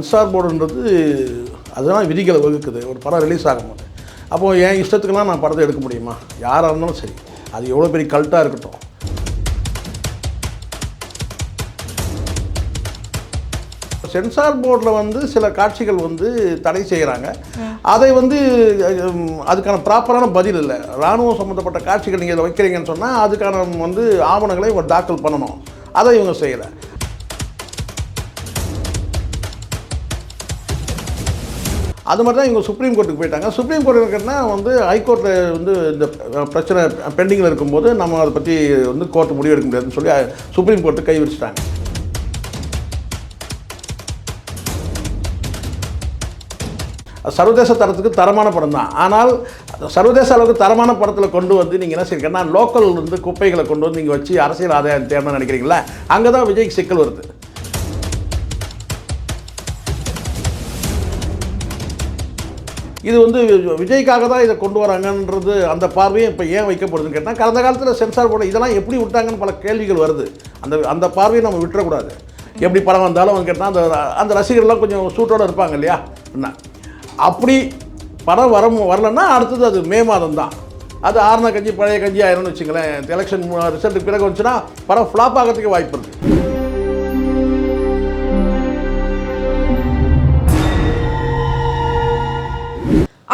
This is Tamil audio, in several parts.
சென்சார் போர்டுன்றது அதெல்லாம் விதிகளை வகுக்குது. ஒரு படம் ரிலீஸ் ஆகும்போது அப்போது என் இஷ்டத்துக்கெல்லாம் நான் படத்தை எடுக்க முடியுமா? யாராக இருந்தாலும் சரி, அது எவ்வளோ பெரிய கல்ட்டாக இருக்கட்டும். சென்சார் போர்டில் வந்து சில காட்சிகள் வந்து தடை செய்கிறாங்க. அதை வந்து அதுக்கான ப்ராப்பரான பதில் இல்லை. இராணுவம் சம்மந்தப்பட்ட காட்சிகள் நீங்கள் இதை வைக்கிறீங்கன்னு சொன்னால் அதுக்கான வந்து ஆவணங்களை இவங்க தாக்கல் பண்ணணும். அதை இவங்க செய்யலை. அது மாதிரி தான் இவங்க சுப்ரீம் கோர்ட்டுக்கு போயிட்டாங்க. சுப்ரீம் கோர்ட்டுக்குன்னா வந்து ஹைகோர்ட்டில் வந்து இந்த பிரச்சனை பெண்டிங்கில் இருக்கும்போது நம்ம அதை பற்றி வந்து கோர்ட்டு முடிவு எடுக்க முடியாதுன்னு சொல்லி சுப்ரீம் கோர்ட்டு கை வச்சுட்டாங்க. சர்வதேச தரத்துக்கு தரமான படம் தான். ஆனால் சர்வதேச அளவுக்கு தரமான படத்தில் கொண்டு வந்து நீங்கள் என்ன செய்யணும்னா லோக்கல் வந்து குப்பைகளை கொண்டு வந்து நீங்கள் வச்சு அரசியல் ஆதாயம் தேடணும்னு நினைக்கிறீங்களா? அங்கே தான் விஜய்க்கு சிக்கல் வருது. இது வந்து விஜய்க்காக தான் இதை கொண்டு வராங்கன்றது அந்த பார்வையும் இப்போ ஏன் வைக்கப்படுதுன்னு கேட்டால், கடந்த காலத்தில் சென்சார் போர்டு இதெல்லாம் எப்படி விட்டாங்கன்னு பல கேள்விகள் வருது. அந்த பார்வையை நம்ம விட்டுறக்கூடாது. எப்படி படம் வந்தாலும் வந்து கேட்டால் அந்த ரசிகர்கள்லாம் கொஞ்சம் சூட்டோடு இருப்பாங்க இல்லையா? என்ன அப்படி படம் வரலன்னா அடுத்தது அது மே மாதம் தான். அது ஆறுன கஞ்சி பழைய கஞ்சி ஆயிரும்னு வச்சுங்களேன். எலெக்ஷன் ரிசல்ட்டுக்கு பிறகு வந்துச்சுன்னா படம் ஃப்ளாப் ஆகிறதுக்கு வாய்ப்பு இருக்குது.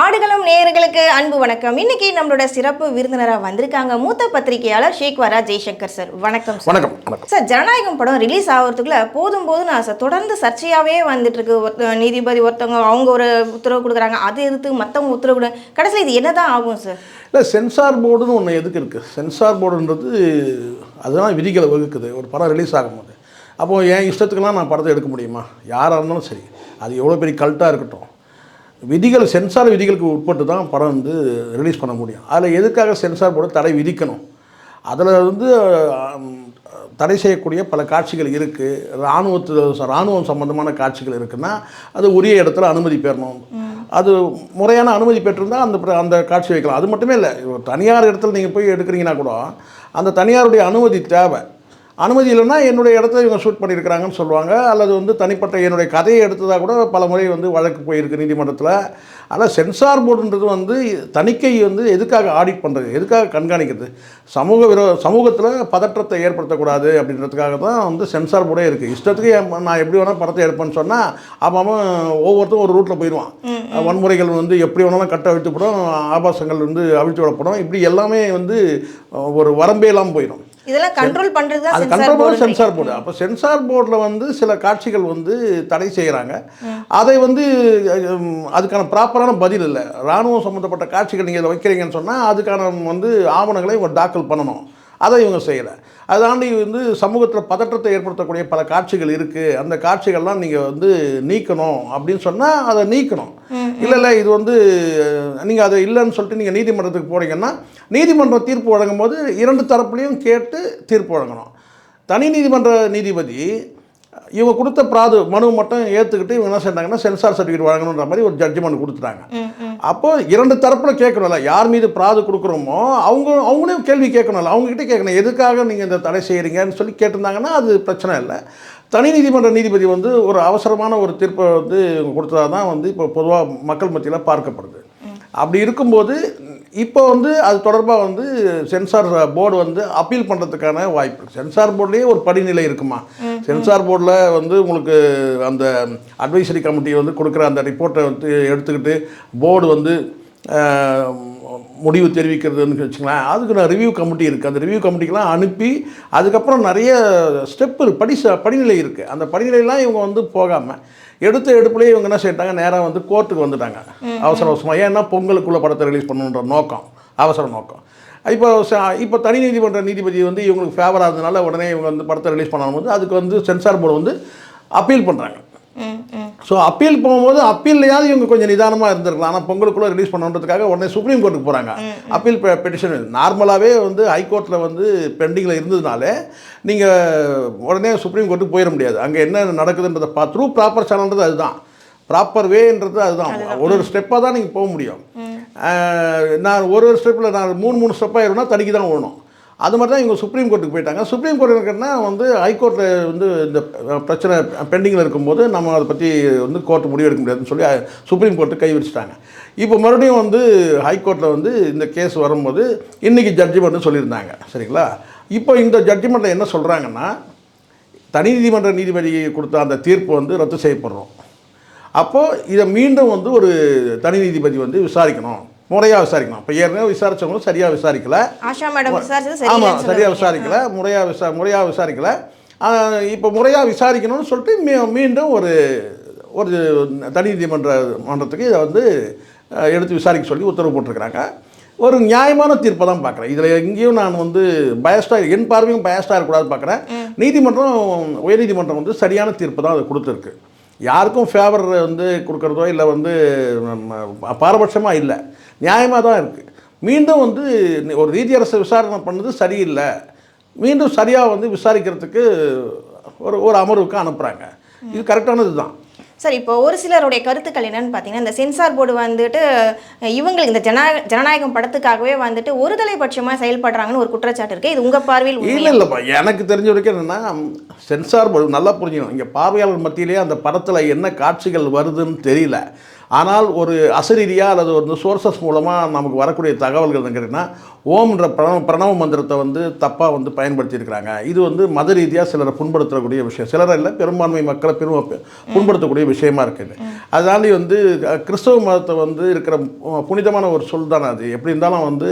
ஆடுகளம் நேயர்களுக்கு அன்பு வணக்கம். இன்னைக்கு நம்மளோட சிறப்பு விருந்தினராக வந்திருக்காங்க மூத்த பத்திரிகையாளர் ஷேக்வாரா ஜெய்சங்கர் சார். வணக்கம் சார். வணக்கம் சார். ஜனநாயகம் படம் ரிலீஸ் ஆகிறதுக்குள்ள போதும் சார் தொடர்ந்து சர்ச்சையாகவே வந்துட்டு இருக்கு. நீதிபதி ஒருத்தவங்க அவங்க ஒரு உத்தரவு கொடுக்குறாங்க, அது எதிர்த்து மற்றவங்க உத்தரவு கொடு, கடைசியில் இது என்னதான் ஆகும் சார்? இல்லை, சென்சார் போர்டுன்னு ஒன்று எதுக்கு இருக்குது? சென்சார் போர்டுன்றது அதெல்லாம் விதிகளை வகுக்குது. ஒரு படம் ரிலீஸ் ஆகும்போது அப்போது என் இஷ்டத்துக்கெல்லாம் நான் படத்தை எடுக்க முடியுமா? யாராக இருந்தாலும் சரி, அது எவ்வளோ பெரிய கல்ட்டாக இருக்கட்டும், விதிகள் சென்சார் விதிகளுக்கு உட்பட்டு தான் படம் வந்து ரிலீஸ் பண்ண முடியும். அதில் எதுக்காக சென்சார் போர்டு தடை விதிக்கணும்? அதில் வந்து தடை செய்யக்கூடிய பல காட்சிகள் இருக்குது. இராணுவம் சம்பந்தமான காட்சிகள் இருக்குன்னா அது உரிய இடத்துல அனுமதி பெறணும். அது முறையான அனுமதி பெற்றிருந்தால் அந்த காட்சி வைக்கலாம். அது மட்டுமே இல்லை, தனியார் இடத்துல நீங்கள் போய் எடுக்கிறீங்கன்னா கூட அந்த தனியாருடைய அனுமதி தேவை. அனுமதி இல்லைன்னா என்னுடைய இடத்துல இவங்க ஷூட் பண்ணியிருக்கிறாங்கன்னு சொல்லுவாங்க. அல்லது வந்து தனிப்பட்ட என்னுடைய கதையை எடுத்ததாக கூட பல முறை வந்து வழக்கு போயிருக்கு நீதிமன்றத்தில். ஆனால் சென்சார் போர்டுன்றது வந்து தணிக்கை வந்து எதுக்காக ஆடிட் பண்ணுறது, எதுக்காக கண்காணிக்கிறது? சமூகத்தில் பதற்றத்தை ஏற்படுத்தக்கூடாது அப்படின்றதுக்காக தான் வந்து சென்சார் போர்டே இருக்குது. இஷ்டத்துக்கு நான் எப்படி வேணால் படத்தை எடுப்பேன்னு சொன்னால் அவன் ஒவ்வொருத்தரும் ஒரு ரூட்டில் போயிடுவான். வன்முறைகள் வந்து எப்படி வேணாலும் கட்ட அவிழ்த்துப்படும், ஆபாசங்கள் வந்து அவிழ்த்து விடப்படும். இப்படி எல்லாமே வந்து ஒரு வரம்பே இல்லாமல் போயிடும். இதெல்லாம் கண்ட்ரோல் பண்ணுறது அது கண்ட்ரோல் பண்ண சென்சார் போர்டு. அப்போ சென்சார் போர்டில் வந்து சில காட்சிகள் வந்து தடை செய்கிறாங்க. அதை வந்து அதுக்கான ப்ராப்பரான பதில் இல்லை. இராணுவம் சம்மந்தப்பட்ட காட்சிகள் நீங்கள் இதை வைக்கிறீங்கன்னு சொன்னால் அதுக்கான வந்து ஆவணங்களை இவங்க தாக்கல் பண்ணணும். அதை இவங்க செய்யலை. அதாண்டி வந்து சமூகத்தில் பதற்றத்தை ஏற்படுத்தக்கூடிய பல காட்சிகள் இருக்குது. அந்த காட்சிகள்லாம் நீங்கள் வந்து நீக்கணும் அப்படின்னு சொன்னால் அதை நீக்கணும். இல்லை இது வந்து நீங்கள் அதை இல்லைன்னு சொல்லிட்டு நீங்கள் நீதிமன்றத்துக்கு போனீங்கன்னா நீதிமன்றம் தீர்ப்பு வழங்கும் போது இரண்டு தரப்புலையும் கேட்டு தீர்ப்பு வழங்கணும். தனி நீதிமன்ற நீதிபதி இவங்க கொடுத்த மனு மட்டும் ஏற்றுக்கிட்டு இவங்க என்ன செஞ்சாங்கன்னா சென்சார் சர்டிஃபிகேட் வழங்கணுன்ற மாதிரி ஒரு ஜட்ஜ்மெண்ட் கொடுத்துட்டாங்க. அப்போது இரண்டு தரப்பில் கேட்கணும்ல, யார் மீது பிராது கொடுக்குறோமோ அவங்களையும் கேள்வி கேட்கணும்ல, அவங்ககிட்ட கேட்கணும் எதுக்காக நீங்கள் இந்த தடை செய்கிறீங்கன்னு சொல்லி கேட்டிருந்தாங்கன்னா அது பிரச்சனை இல்லை. தனி நீதிமன்ற நீதிபதி வந்து ஒரு அவசரமான ஒரு தீர்ப்பை வந்து கொடுத்ததா தான் வந்து இப்போ பொதுவாக மக்கள் மத்தியில் பார்க்கப்படுது. அப்படி இருக்கும்போது இப்போ வந்து அது தொடர்பாக வந்து சென்சார் போர்டு வந்து அப்பீல் பண்ணுறதுக்கான வாய்ப்பு. சென்சார் போர்டுலேயே ஒரு படிநிலை இருக்குமா? சென்சார் போர்டில் வந்து உங்களுக்கு அந்த அட்வைசரி கமிட்டி வந்து கொடுக்குற அந்த ரிப்போர்ட்டை வந்து எடுத்துக்கிட்டு போர்டு வந்து முடிவு தெரிவிக்கிறதுன்னு வச்சுக்கலாம். அதுக்கு நான் ரிவ்யூ கமிட்டி இருக்குது. அந்த ரிவ்யூ கமிட்டிக்கெலாம் அனுப்பி அதுக்கப்புறம் நிறைய ஸ்டெப்பு படிநிலை இருக்குது. அந்த படிநிலையெல்லாம் இவங்க வந்து போகாமல் எடுப்புலேயே இவங்க என்ன செய்யிட்டாங்க, நேராக வந்து கோர்ட்டுக்கு வந்துட்டாங்க அவசரமாக. ஏன்னா பொங்கலுக்குள்ளே படத்தை ரிலீஸ் பண்ணணுன்ற நோக்கம், அவசர நோக்கம். இப்போ தனி நீதிமன்ற நீதிபதி வந்து இவங்களுக்கு ஃபேவராக இருந்ததுனால உடனே இவங்க வந்து படத்தை ரிலீஸ் பண்ணும்போது அதுக்கு வந்து சென்சார் போர்டு வந்து அப்பீல் பண்ணுறாங்க. ஸோ அப்பீல் போகும்போது அப்பீல்லையாவது இவங்க கொஞ்சம் நிதானமாக இருந்திருக்கலாம். ஆனால் பொங்கலுக்குள்ளே ரிலீஸ் பண்ணுறதுக்காக உடனே சுப்ரீம் கோர்ட்டுக்கு போகிறாங்க. அப்பீல் பெட்டிஷன் நார்மலாகவே வந்து ஹைகோர்ட்டில் வந்து பெண்டிங்கில் இருந்ததுனாலே நீங்கள் உடனே சுப்ரீம் கோர்ட்டுக்கு போயிட முடியாது. அங்கே என்ன நடக்குதுன்றதை த்ரூ ப்ராப்பர் சேனல்ன்றது அதுதான், ப்ராப்பர் வேன்றது அதுதான். ஒரு ஸ்டெப்பாக தான் நீங்கள் போக முடியும். நான் ஒரு ஸ்டெப்பில் நான் மூணு ஸ்டெப்பாக ஏறணும்னா தடுக்கி தான் ஓடணும். அது மாதிரி தான் இவங்க சுப்ரீம் கோர்ட்டுக்கு போயிட்டாங்க. சுப்ரீம் கோர்ட்டுக்குன்னா வந்து ஹைகோர்ட்டில் வந்து இந்த பிரச்சனை பெண்டிங்கில் இருக்கும்போது நம்ம அதை பற்றி வந்து கோர்ட்டு முடிவெடுக்க முடியாதுன்னு சொல்லி சுப்ரீம் கோர்ட்டு கை வச்சுட்டாங்க. இப்போ மறுபடியும் வந்து ஹைகோர்ட்டில் வந்து இந்த கேஸ் வரும்போது இன்றைக்கி ஜட்ஜ்மெண்ட்னு சொல்லியிருந்தாங்க. சரிங்களா? இப்போ இந்த ஜட்ஜ்மெண்ட்டில் என்ன சொல்கிறாங்கன்னா, தனி நீதிமன்ற நீதிபதி கொடுத்த அந்த தீர்ப்பு வந்து ரத்து செய்யப்படுறோம். அப்போது இதை மீண்டும் வந்து ஒரு தனி நீதிபதி வந்து விசாரிக்கணும், முறையாக விசாரிக்கணும். இப்போ ஏற்கனவே விசாரித்தவங்களும் சரியாக விசாரிக்கலை. ஆஷா மேடம் விசாரிச்சது ஆமாம், சரியாக விசாரிக்கலை, முறையாக விசாரிக்கலை. இப்போ முறையாக விசாரிக்கணும்னு சொல்லிட்டு மீண்டும் ஒரு தனி மன்றத்துக்கு இதை வந்து எடுத்து விசாரிக்க சொல்லி உத்தரவு போட்டிருக்கிறாங்க. ஒரு நியாயமான தீர்ப்பை தான் பார்க்குறேன். இதில் எங்கேயும் நான் வந்து பயஸ்டாக, என் பார்வையும் பயஸ்டாக இருக்கக்கூடாது பார்க்குறேன். உயர்நீதிமன்றம் வந்து சரியான தீர்ப்பு தான் அது கொடுத்துருக்கு. யாருக்கும் ஃபேவர் வந்து கொடுக்குறதோ இல்லை வந்து பாரபட்சமாக இல்லை, நியாயமாக தான் இருக்குது. மீண்டும் வந்து ஒரு நீதியரசை விசாரணை பண்ணது சரியில்லை, மீண்டும் சரியாக வந்து விசாரிக்கிறதுக்கு ஒரு அமர்வுக்கு அனுப்புகிறாங்க. இது கரெக்டானது தான். சார், இப்போ ஒரு சிலருடைய கருத்துக்கள் என்னன்னு பார்த்தீங்கன்னா, இந்த சென்சார் போர்டு வந்துட்டு இவங்களுக்கு இந்த ஜனநாயகம் படத்துக்காகவே வந்துட்டு ஒருதலைபட்சமாக செயல்படுறாங்கன்னு ஒரு குற்றச்சாட்டு இருக்குது. இது உங்கள் பார்வையில்? இல்லைப்பா, எனக்கு தெரிஞ்ச வரைக்கும் என்னென்னா, சென்சார் போர்டு நல்லா புரிஞ்சுக்கணும். இங்கே பார்வையாளர் மத்தியிலே அந்த படத்தில் என்ன காட்சிகள் வருதுன்னு தெரியல. ஆனால் ஒரு அசரீதியாக அல்லது ஒரு சோர்சஸ் மூலமாக நமக்கு வரக்கூடிய தகவல்கள் கேட்டிங்கன்னா, ஓம்ன்ற பிரணவ மந்திரத்தை வந்து தப்பாக வந்து பயன்படுத்தியிருக்கிறாங்க. இது வந்து மத ரீதியாக சிலரை புண்படுத்தக்கூடிய விஷயம், சிலரை இல்லை பெரும்பான்மை மக்களை புண்படுத்தக்கூடிய விஷயமா இருக்குது. அதனால வந்து கிறிஸ்தவ மதத்தை வந்து இருக்கிற புனிதமான ஒரு சொல் தானே அது. எப்படி இருந்தாலும் வந்து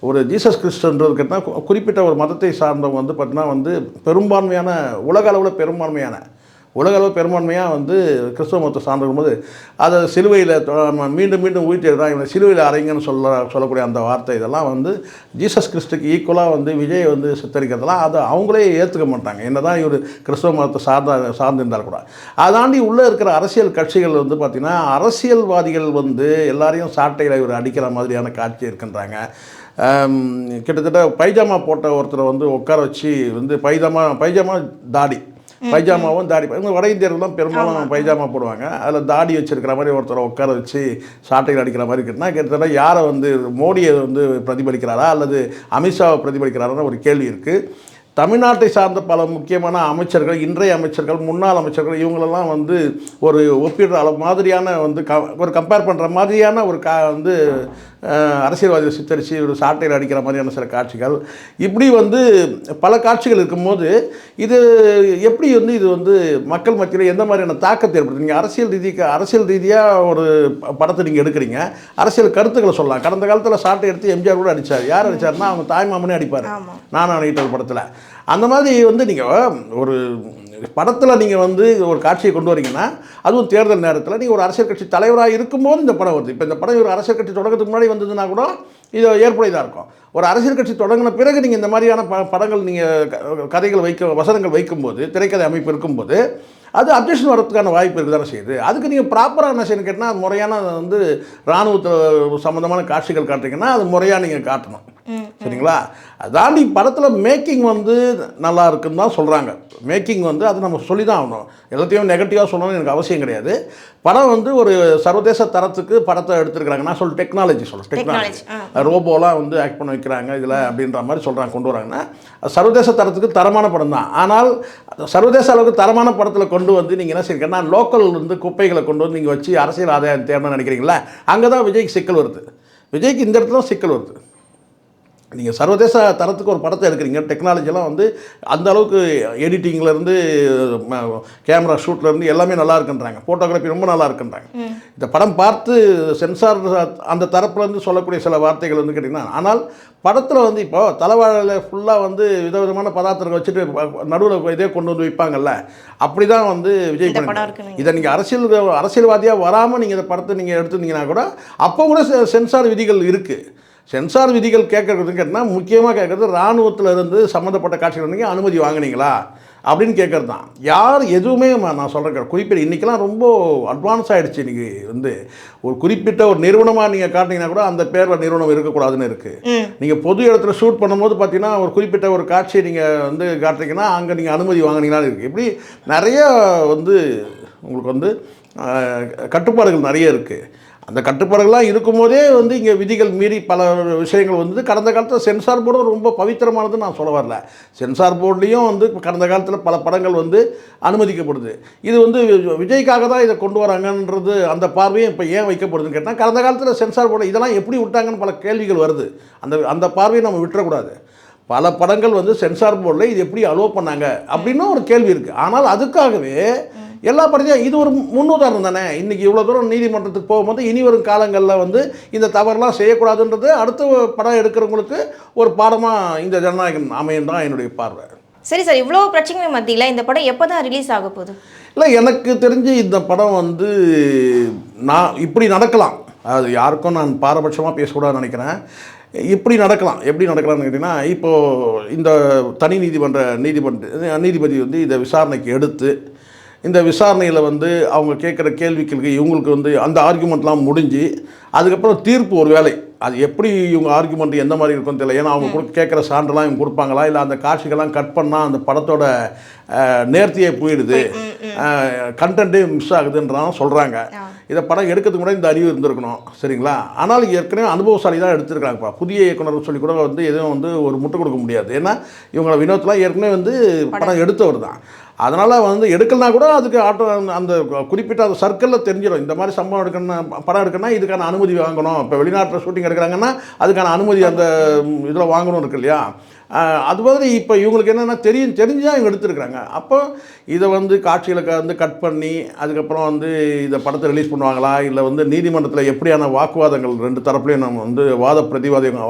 ஒரு ஜீசஸ் கிறிஸ்டன்றது கேட்டால் குறிப்பிட்ட ஒரு மதத்தை சார்ந்தவங்க வந்து பார்த்தீங்கன்னா வந்து பெரும்பான்மையான உலக அளவில் பெரும்பான்மையாக வந்து கிறிஸ்தவ மதத்தை சார்ந்திருக்கும் போது அதை சிலுவையில் மீண்டும் மீண்டும் ஊற்றிடுறாங்க. இவனை சிலுவையில் அறைங்கன்னு சொல்லக்கூடிய அந்த வார்த்தை, இதெல்லாம் வந்து ஜீசஸ் கிறிஸ்துக்கு ஈக்குவலாக வந்து விஜய் வந்து சித்தரிக்கிறதெல்லாம் அதை அவங்களே ஏற்றுக்க மாட்டாங்க, என்ன தான் இவர் கிறிஸ்தவ மதத்தை சார்ந்திருந்தால் கூட. அதாண்டி உள்ளே இருக்கிற அரசியல் கட்சிகள் வந்து பார்த்திங்கன்னா, அரசியல்வாதிகள் வந்து எல்லாரையும் சாட்டையில் இவர் அடிக்கிற மாதிரியான காட்சி இருக்கின்றாங்க. கிட்டத்தட்ட பைஜாமா போட்ட ஒருத்தரை வந்து உட்கார வச்சு வந்து பைஜாமாவும் தாடி, வட இந்தியர்கள் தான் பெரும்பாலும் பைஜாமா போடுவாங்க. அதில் தாடி வச்சிருக்கிற மாதிரி ஒருத்தரை உட்கார வச்சு சாட்டையில் அடிக்கிற மாதிரி இருக்குன்னா, கிட்டத்தட்ட யாரை வந்து மோடியை வந்து பிரதிபலிக்கிறாரா அல்லது அமித்ஷாவை பிரதிபலிக்கிறாரான்னு ஒரு கேள்வி இருக்குது. தமிழ்நாட்டை சார்ந்த பல முக்கியமான அமைச்சர்கள், இன்றைய அமைச்சர்கள், முன்னாள் அமைச்சர்கள், இவங்களெல்லாம் வந்து ஒரு ஒப்பிடுற மாதிரியான வந்து ஒரு கம்பேர் பண்ணுற மாதிரியான ஒரு வந்து அரசியல்வாதிகளை சித்தரித்து ஒரு சாட்டையில் அடிக்கிற மாதிரியான சில காட்சிகள், இப்படி வந்து பல காட்சிகள் இருக்கும்போது இது எப்படி வந்து இது வந்து மக்கள் மத்தியில் எந்த மாதிரியான தாக்கத்தை ஏற்படுது? நீங்கள் அரசியல் ரீதியாக ஒரு படத்தை நீங்கள் எடுக்கிறீங்க, அரசியல் கருத்துக்களை சொல்லலாம். கடந்த காலத்தில் சாட்டை எடுத்து எம்ஜிஆர் கூட அடித்தார். யார் அடித்தார்னா அவங்க தாய்மாமனே அடிப்பார், நான் அடிக்கிற படத்தில். அந்த மாதிரி வந்து நீங்கள் ஒரு படத்தில் நீங்கள் வந்து ஒரு காட்சியை கொண்டு வரீங்கன்னா, அதுவும் தேர்தல் நேரத்தில் நீங்கள் ஒரு அரசியல் கட்சி தலைவராக இருக்கும்போது இந்த படம் வருது. இப்போ இந்த படம் ஒரு அரசியல் கட்சி தொடக்கத்துக்கு முன்னாடி வந்ததுன்னா கூட இது ஏற்புடையதாக இருக்கும். ஒரு அரசியல் கட்சி தொடங்கின பிறகு நீங்கள் இந்த மாதிரியான படங்கள் நீங்கள் கதைகள் வசனங்கள் வைக்கும்போது, திரைக்கதை அமைப்பு இருக்கும்போது அது அப்ஜெக்ஷன் வரதுக்கான வாய்ப்பு இருக்குது தானே செய்யுது. அதுக்கு நீங்கள் ப்ராப்பராக என்ன செய்யணும் கேட்டால், முறையான வந்து இராணுவத்தில் சம்மந்தமான காட்சிகள் காட்டுறீங்கன்னா அது முறையாக நீங்கள் காட்டணும். சரிங்களா? அதாண்டி படத்தில் மேக்கிங் வந்து நல்லா இருக்குன்னு தான் சொல்கிறாங்க. மேக்கிங் வந்து அது நம்ம சொல்லி தான் ஆகணும். எல்லாத்தையும் நெகட்டிவாக சொல்லணும்னு எனக்கு அவசியம் கிடையாது. படம் வந்து ஒரு சர்வதேச தரத்துக்கு படத்தை எடுத்துருக்குறாங்க. நான் டெக்னாலஜி ரோபோலாம் வந்து ஆக்ட் பண்ண வைக்கிறாங்க இதில் அப்படின்ற மாதிரி சொல்கிறாங்க, கொண்டு வராங்கன்னா சர்வதேச தரத்துக்கு தரமான படம் தான். ஆனால் சர்வதேச அளவுக்கு தரமான படத்தில் கொண்டு வந்து நீங்கள் என்ன செய்யணும்னா, லோக்கல் வந்து குப்பைகளை கொண்டு வந்து நீங்கள் வச்சு அரசியல் ஆதாயம் தேடணும்னு நினைக்கிறீங்களா? அங்கே தான் விஜய்க்கு சிக்கல் வருது. விஜய்க்கு இந்த இடத்துல சிக்கல் வருது. நீங்கள் சர்வதேச தரத்துக்கு ஒரு படத்தை எடுக்கிறீங்க, டெக்னாலஜிலாம் வந்து அந்த அளவுக்கு எடிட்டிங்லேருந்து கேமரா ஷூட்லேருந்து எல்லாமே நல்லா இருக்குன்றாங்க, ஃபோட்டோகிராஃபி ரொம்ப நல்லா இருக்குன்றாங்க. இந்த படம் பார்த்து சென்சார் அந்த தரப்புலேருந்து சொல்லக்கூடிய சில வார்த்தைகள் வந்து கேட்டிங்கன்னா, ஆனால் படத்தில் வந்து இப்போ தலைவாழையில் ஃபுல்லாக வந்து விதவிதமான பதார்த்தங்கள் வச்சுட்டு நடுவில் இதே கொண்டு வந்து வைப்பாங்கல்ல, அப்படி தான் வந்து விஜய் பண்ணி இதை நீங்கள் அரசியல்வாதியாக வராமல் நீங்கள் இந்த படத்தை நீங்கள் எடுத்துருந்தீங்கன்னா கூட அப்போ கூட சென்சார் விதிகள் இருக்குது. சென்சார் விதிகள் கேட்குறதுன்னு கேட்டால் முக்கியமாக கேட்குறது, இராணுவத்தில் இருந்து சம்மந்தப்பட்ட காட்சிகள் நீங்கள் அனுமதி வாங்கினீங்களா அப்படின்னு கேட்குறது தான். யார் எதுவுமே நான் சொல்கிறேன், குறிப்பிட்ட இன்றைக்கெல்லாம் ரொம்ப அட்வான்ஸ் ஆகிடுச்சு. இன்றைக்கி வந்து ஒரு குறிப்பிட்ட ஒரு நிறுவனமாக நீங்கள் காட்டினீங்கன்னா கூட அந்த பேரில் நிறுவனம் இருக்கக்கூடாதுன்னு இருக்குது. நீங்கள் பொது இடத்துல ஷூட் பண்ணும்போது பார்த்தீங்கன்னா ஒரு குறிப்பிட்ட ஒரு காட்சியை நீங்கள் வந்து காட்டுறீங்கன்னா அங்கே நீங்கள் அனுமதி வாங்கினீங்களான்னு இருக்குது. இப்படி நிறைய வந்து உங்களுக்கு வந்து கட்டுப்பாடுகள் நிறைய இருக்குது. அந்த கட்டுப்பாடுகள்லாம் இருக்கும்போதே வந்து இங்கே விதிகள் மீறி பல விஷயங்கள் வந்து கடந்த காலத்தில் சென்சார் போர்டும் ரொம்ப பவித்திரமானதுன்னு நான் சொல்ல வரல. சென்சார் போர்ட்லேயும் வந்து கடந்த காலத்தில் பல படங்கள் வந்து அனுமதிக்கப்படுது. இது வந்து விஜய்க்காக தான் இதை கொண்டு வராங்கன்றது அந்த பார்வையும் இப்போ ஏன் வைக்கப்படுதுன்னு கேட்டால், கடந்த காலத்தில் சென்சார் போர்டு இதெல்லாம் எப்படி விட்டாங்கன்னு பல கேள்விகள் வருது. அந்த பார்வையை நம்ம விட்டுறக்கூடாது. பல படங்கள் வந்து சென்சார் போர்டில் இது எப்படி அலோவ் பண்ணாங்க அப்படின்னு ஒரு கேள்வி இருக்குது. ஆனால் அதுக்காகவே எல்லா படத்தையும் இது ஒரு முன்னுதாரணம் தானே. இன்றைக்கி இவ்வளோ தூரம் நீதிமன்றத்துக்கு போகும்போது இனி வரும் காலங்களில் வந்து இந்த தவறுலாம் செய்யக்கூடாதுன்றது அடுத்த படம் எடுக்கிறவங்களுக்கு ஒரு பாடமாக இந்த ஜனநாயகம் அமையும் தான் என்னுடைய பார்வை. சரி சார், இவ்வளோ பிரச்சனைகள் மத்தியில் இந்த படம் எப்போ தான் ரிலீஸ் ஆக போகுது? இல்லை, எனக்கு தெரிஞ்சு இந்த படம் வந்து நான் இப்படி நடக்கலாம், அது யாருக்கும் நான் பாரபட்சமாக பேசக்கூடாதுன்னு நினைக்கிறேன். இப்படி நடக்கலாம். எப்படி நடக்கலாம்னு கேட்டிங்கன்னா, இப்போது இந்த தனி நீதிபதி வந்து இதை விசாரணைக்கு எடுத்து இந்த விசாரணையில் வந்து அவங்க கேட்குற கேள்விகளுக்கு இவங்களுக்கு வந்து அந்த ஆர்குமெண்ட்லாம் முடிஞ்சு அதுக்கப்புறம் தீர்ப்பு ஒரு வேலை அது எப்படி இவங்க ஆர்குமெண்ட் எந்த மாதிரி இருக்குன்னு தெரியல. ஏன்னா அவங்க கேட்குற சான்றெல்லாம் இவங்க கொடுப்பாங்களா, இல்லை அந்த காட்சிகள்லாம் கட் பண்ணால் அந்த படத்தோட நேர்த்தியே போயிடுது, கண்டென்ட்டே மிஸ் ஆகுதுன்றான் சொல்கிறாங்க. இதை படம் எடுக்கிறதுக்கு கூட இந்த அறிவு இருந்திருக்கணும், சரிங்களா? ஆனால் ஏற்கனவே அனுபவசாலி தான் எடுத்துருக்காங்கப்பா. புதிய இயக்குனர் சொல்லி கூட வந்து எதுவும் வந்து ஒரு முட்டை கொடுக்க முடியாது. ஏன்னா இவங்கள வினோத்லாம் ஏற்கனவே வந்து படம் எடுத்தவர் தான். அதனால் வந்து எடுக்கலனா கூட அதுக்கு அந்த குறிப்பிட்ட அந்த சர்க்கிளில் தெரிஞ்சிடும். இந்த மாதிரி சம்பவம் எடுக்கணும், படம் எடுக்கணும்னா இதுக்கான அனுமதி வாங்கணும். இப்போ வெளிநாட்டில் ஷூட்டிங் எடுக்கிறாங்கன்னா அதுக்கான அனுமதி அந்த இதில் வாங்கணும் இருக்கு இல்லையா? அது மாதிரி இப்போ இவங்களுக்கு என்னென்னா தெரிஞ்சு தான் இவங்க எடுத்துருக்குறாங்க. அப்போ இதை வந்து காட்சிகளை வந்து கட் பண்ணி அதுக்கப்புறம் வந்து இதை படத்தை ரிலீஸ் பண்ணுவாங்களா, இல்லை வந்து நீதிமன்றத்தில் எப்படியான வாக்குவாதங்கள் ரெண்டு தரப்புலையும் நம்ம வந்து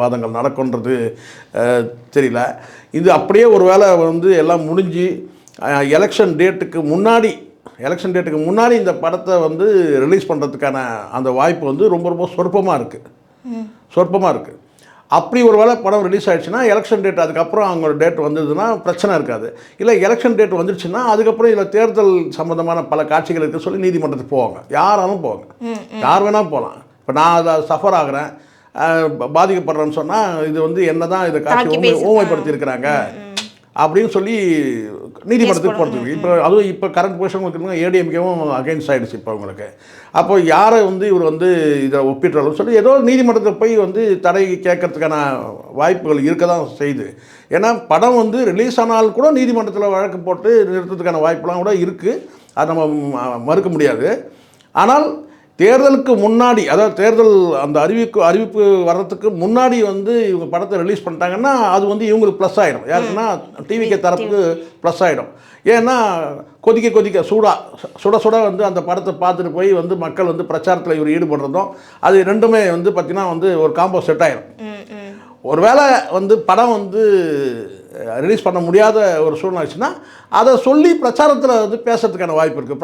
வாதங்கள் நடக்குன்றது தெரியல. இது அப்படியே ஒரு வேளை வந்து எல்லாம் முடிஞ்சு எலெக்ஷன் டேட்டுக்கு முன்னாடி இந்த படத்தை வந்து ரிலீஸ் பண்ணுறதுக்கான அந்த வாய்ப்பு வந்து ரொம்ப சொற்பமாக இருக்குது. அப்படி ஒரு வேளை படம் ரிலீஸ் ஆகிடுச்சுன்னா எலெக்ஷன் டேட் அதுக்கப்புறம் அவங்களோட டேட் வந்ததுன்னா பிரச்சனை இருக்காது. இல்லை எலெக்ஷன் டேட் வந்துடுச்சுன்னா அதுக்கப்புறம் இதில் தேர்தல் சம்மந்தமான பல காட்சிகள் இருக்க சொல்லி நீதிமன்றத்துக்கு போவாங்க. யாராலும் போவாங்க, யார் வேணால் போகலாம். இப்போ நான் அதை சஃபர் ஆகிறேன், பாதிக்கப்படுறேன்னு சொன்னால் இது வந்து என்ன தான் இதை காட்சி ஊமைப்படுத்தியிருக்கிறாங்க அப்படின்னு சொல்லி நீதிமன்றத்துக்கு போகிறதுக்கு. இப்போ கரண்ட் பொசிஷன் இருக்குங்க, ஏடிஎம்கேவும் அகைன்ஸ்ட் ஆகிடுச்சு இப்போ உங்களுக்கு. அப்போ யாரை வந்து இவர் வந்து இதை ஒப்பிட்டுறாலும் சொல்லி ஏதோ நீதிமன்றத்தை போய் வந்து தடை கேட்கறதுக்கான வாய்ப்புகள் இருக்க தான் செய்யுது. ஏன்னா படம் வந்து ரிலீஸ் ஆனால் கூட நீதிமன்றத்தில் வழக்கு போட்டு நிறுத்தத்துக்கான வாய்ப்புலாம் கூட இருக்குது, அதை நம்ம மறுக்க முடியாது. ஆனால் தேர்தலுக்கு முன்னாடி, அதாவது தேர்தல் அந்த அறிவிப்பு வர்றதுக்கு முன்னாடி வந்து இவங்க படத்தை ரிலீஸ் பண்ணிட்டாங்கன்னா அது வந்து இவங்களுக்கு ப்ளஸ் ஆகிடும். யாருக்குன்னா டிவிக்கு தரப்புக்கு ப்ளஸ் ஆகிடும். ஏன்னா கொதிக்க சுட வந்து அந்த படத்தை பார்த்துட்டு போய் வந்து மக்கள் வந்து பிரச்சாரத்தில் இவர் ஈடுபடுறதும் அது ரெண்டுமே வந்து பார்த்திங்கன்னா வந்து ஒரு காம்போ செட் ஆகிடும். ஒருவேளை வந்து படம் வந்து ரிலீஸ் பண்ண முடியாத ஒரு சூழ்நிலை ஆச்சுன்னா அதை சொல்லி பிரச்சாரத்தில் வந்து பேசுறதுக்கான வாய்ப்பு இருக்குது.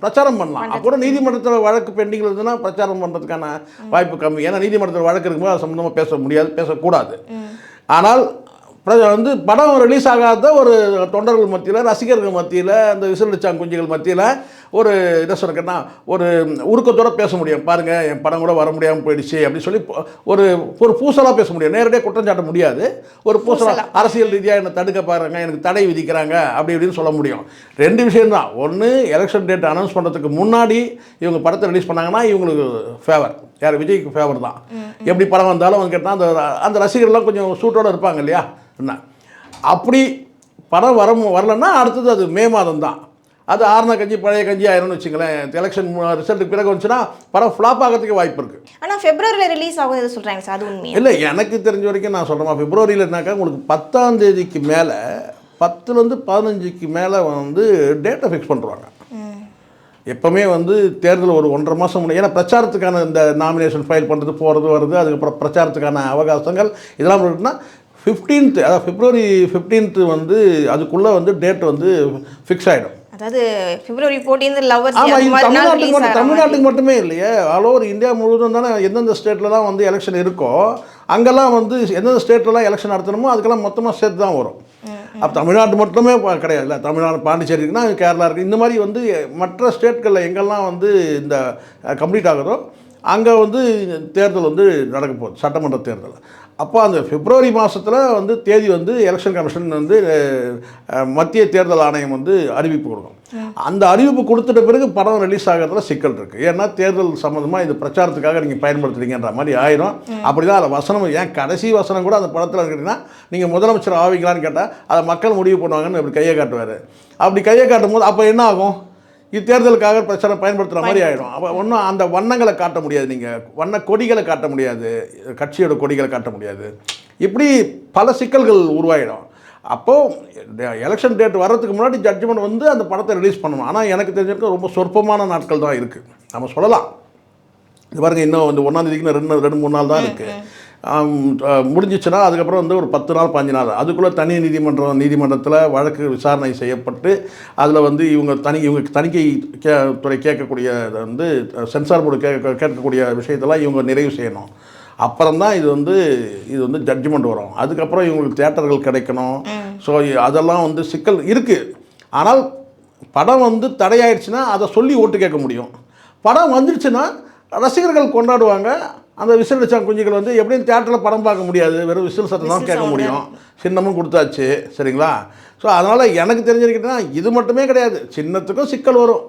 பிரச்சாரம் பண்ணலாம். அப்புறம் நீதிமன்றத்தில் வழக்கு பெண்டிங்கில் இருந்ததுன்னா பிரச்சாரம் பண்ணுறதுக்கான வாய்ப்பு கம்மி. ஏன்னா நீதிமன்றத்தில் வழக்கு இருக்கும்போது அது சம்மந்தமாக பேசக்கூடாது. ஆனால் வந்து படம் ரிலீஸ் ஆகாத ஒரு தொண்டர்கள் மத்தியில், ரசிகர்கள் மத்தியில், அந்த விசிலடிச்சாங்குஞ்சிகள் மத்தியில் ஒரு என்ன சொல்கிறேன்னா ஒரு உருக்கத்தோடு பேச முடியும். பாருங்கள் என் படம் கூட வர முடியாமல் போயிடுச்சு அப்படின்னு சொல்லி ஒரு பூசலாக பேச முடியும். நேரடியாக குற்றம் சாட்ட முடியாது. ஒரு பூசலாக அரசியல் ரீதியாக என்னை தடுக்க பாருங்க, எனக்கு தடை விதிக்கிறாங்க அப்படி இப்படின்னு சொல்ல முடியும். ரெண்டு விஷயம்தான். ஒன்று, எலெக்ஷன் டேட் அனௌன்ஸ் பண்ணுறதுக்கு முன்னாடி இவங்க படத்தை ரிலீஸ் பண்ணாங்கன்னா இவங்களுக்கு ஃபேவர், யார் விஜய்க்கு ஃபேவர் தான். எப்படி படம் வந்தாலும் அவங்க கேட்டால் அந்த ரசிகர்லாம் கொஞ்சம் சூட்டோடு இருப்பாங்க இல்லையா? என்ன அப்படி படம் வரலன்னா அடுத்தது அது மே மாதம் தான். அது ஆறுன கஞ்சி பழைய கஞ்சி ஆயிரும்னு வச்சுங்களேன். எலெக்ஷன் ரிசல்ட்டுக்கு பிறகு வந்துச்சுன்னா படம் ஃப்ளாப் ஆகிறதுக்கு வாய்ப்பு இருக்குது. ஆனால் ஃபெப்ரவரியில் ரிலீஸ் ஆகுது சொல்கிறாங்க சார், அது உண்மை இல்லை? எனக்கு தெரிஞ்ச வரைக்கும் நான் சொல்கிறேன், ஃபெப்ரவரியில்னாக்கா உங்களுக்கு 10ஆம் தேதிக்கு மேலே 10லேருந்து 15க்கு மேலே வந்து டேட்டை ஃபிக்ஸ் பண்ணுறாங்க. எப்போவுமே வந்து தேர்தல் ஒரு 1.5 மாதம் முன்னாடி, ஏன்னா பிரச்சாரத்துக்கான இந்த நாமினேஷன் ஃபைல் பண்ணுறது போகிறது வருது, அதுக்கப்புறம் பிரச்சாரத்துக்கான அவகாசங்கள் இதெல்லாம் இருக்குன்னா 15th, அதாவது February 15th வந்து அதுக்குள்ளே வந்து டேட் வந்து ஃபிக்ஸ் ஆகிடும். அதாவது February 14th லவர்ஸ். ஆமாம், இது தமிழ்நாட்டுக்கு மட்டுமே இல்லையே, ஆல் ஓவர் இந்தியா முழுவதும் தானே. எந்தெந்த ஸ்டேட்டில் தான் வந்து எலெக்ஷன் இருக்கோ அங்கெல்லாம் வந்து எந்தெந்த ஸ்டேட்லலாம் எலெக்ஷன் நடத்தணுமோ அதுக்கெல்லாம் மொத்தமாக சேர்த்து தான் வரும். அப்போ தமிழ்நாட்டு மட்டுமே கிடையாது இல்லை, தமிழ்நாடு பாண்டிச்சேரி இருக்குன்னா கேரளா இருக்குது. இந்த மாதிரி வந்து மற்ற ஸ்டேட்களில் எங்கெல்லாம் வந்து இந்த கம்ப்ளீட் ஆகுதோ அங்கே வந்து தேர்தல் வந்து நடக்க போகுது, சட்டமன்ற தேர்தல். அப்போ அந்த பிப்ரவரி மாதத்தில் வந்து தேதி வந்து எலெக்ஷன் கமிஷன் வந்து மத்திய தேர்தல் ஆணையம் வந்து அறிவிப்பு கொடுக்கும். அந்த அறிவிப்பு கொடுத்துட்ட பிறகு படம் ரிலீஸ் ஆகிறதுல சிக்கல் இருக்குது. ஏன்னா தேர்தல் சம்மந்தமாக இது பிரச்சாரத்துக்காக நீங்கள் பயன்படுத்துறீங்கன்ற மாதிரி ஆயிரும். அப்படி தான் அதில் வசனம், ஏன் கடைசி வசனம் கூட அந்த படத்தில் இருக்கிறீங்கன்னா நீங்கள் முதலமைச்சர் ஆவீங்களான்னு கேட்டால் அதை மக்கள் முடிவு பண்ணுவாங்கன்னு இப்படி கையை காட்டுவார். அப்படி கையை காட்டும் போது அப்போ என்ன ஆகும்? இது தேர்தலுக்காக பிரச்சாரம் பயன்படுத்துகிற மாதிரி ஆகிடும். அப்போ ஒன்றும் அந்த வண்ணங்களை காட்ட முடியாது, நீங்கள் வண்ண கொடிகளை காட்ட முடியாது, கட்சியோட கொடிகளை காட்ட முடியாது. இப்படி பல சிக்கல்கள் உருவாகிடும். அப்போது எலெக்ஷன் டேட் வர்றதுக்கு முன்னாடி ஜட்ஜ்மெண்ட் வந்து அந்த படத்தை ரிலீஸ் பண்ணணும். ஆனால் எனக்கு தெரிஞ்சிருக்க ரொம்ப சொற்பமான நாட்கள் தான் இருக்குது. நம்ம சொல்லலாம், இது பாருங்கள் இன்னும் வந்து 1ஆம் தேதிக்கு ரெண்டு 3 நாள் தான் இருக்குது. முடிஞ்சிச்சுன்னா அதுக்கப்புறம் வந்து ஒரு 10 நாள் 15 நாள் அதுக்குள்ளே தனி நீதிமன்றத்தில் வழக்கு விசாரணை செய்யப்பட்டு அதில் வந்து இவங்க தணிக்கை துறை கேட்கக்கூடிய வந்து சென்சார் போர்டு கேட்கக்கூடிய விஷயத்தெல்லாம் இவங்க நிறைவு செய்யணும். அப்புறம்தான் இது வந்து ஜட்ஜ்மெண்ட் வரும். அதுக்கப்புறம் இவங்களுக்கு தியேட்டர்கள் கிடைக்கணும். ஸோ அதெல்லாம் வந்து சிக்கல் இருக்குது. ஆனால் படம் வந்து தடையாயிடுச்சுன்னா அதை சொல்லி ஓட்டு கேட்க முடியும். படம் வந்துடுச்சுன்னா ரசிகர்கள் கொண்டாடுவாங்க. அந்த விசில் அடிச்சா குஞ்சுகள் வந்து எப்படியும் தியேட்டரில் படம் பார்க்க முடியாது, வெறும் விசில் சத்தம் தான் கேட்க முடியும். சின்னமும் கொடுத்தாச்சு, சரிங்களா? ஸோ அதனால் எனக்கு தெரிஞ்சிருக்கிட்டா இது மட்டுமே கிடையாது, சின்னத்துக்கும் சிக்கல் வரும்,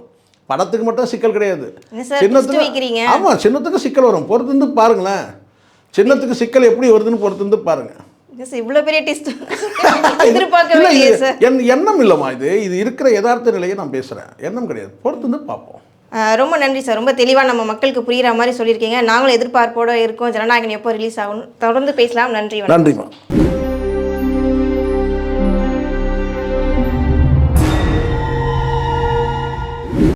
படத்துக்கு மட்டும் சிக்கல் கிடையாது. சின்னத்துக்கு ஆமாம், சின்னத்துக்கும் சிக்கல் வரும். பொறுத்திருந்து பாருங்களேன், சின்னத்துக்கு சிக்கல் எப்படி வருதுன்னு பொறுத்திருந்து பாருங்க. இவ்வளோ பெரிய டெஸ்ட் என் எண்ணம் இல்லைம்மா, இது இருக்கிற யதார்த்த நிலையை நான் பேசுகிறேன், எண்ணம் கிடையாது. பொறுத்திருந்து பார்ப்போம். ரொம்ப நன்றி சார். ரொம்ப தெளிவாக நம்ம மக்களுக்கு புரிகிற மாதிரி சொல்லியிருக்கீங்க. நாங்களும் எதிர்பார்ப்போடு இருக்கோம் ஜனநாயகன் எப்போ ரிலீஸ் ஆகணும். தொடர்ந்து பேசலாம். நன்றி. நன்றிம்மா.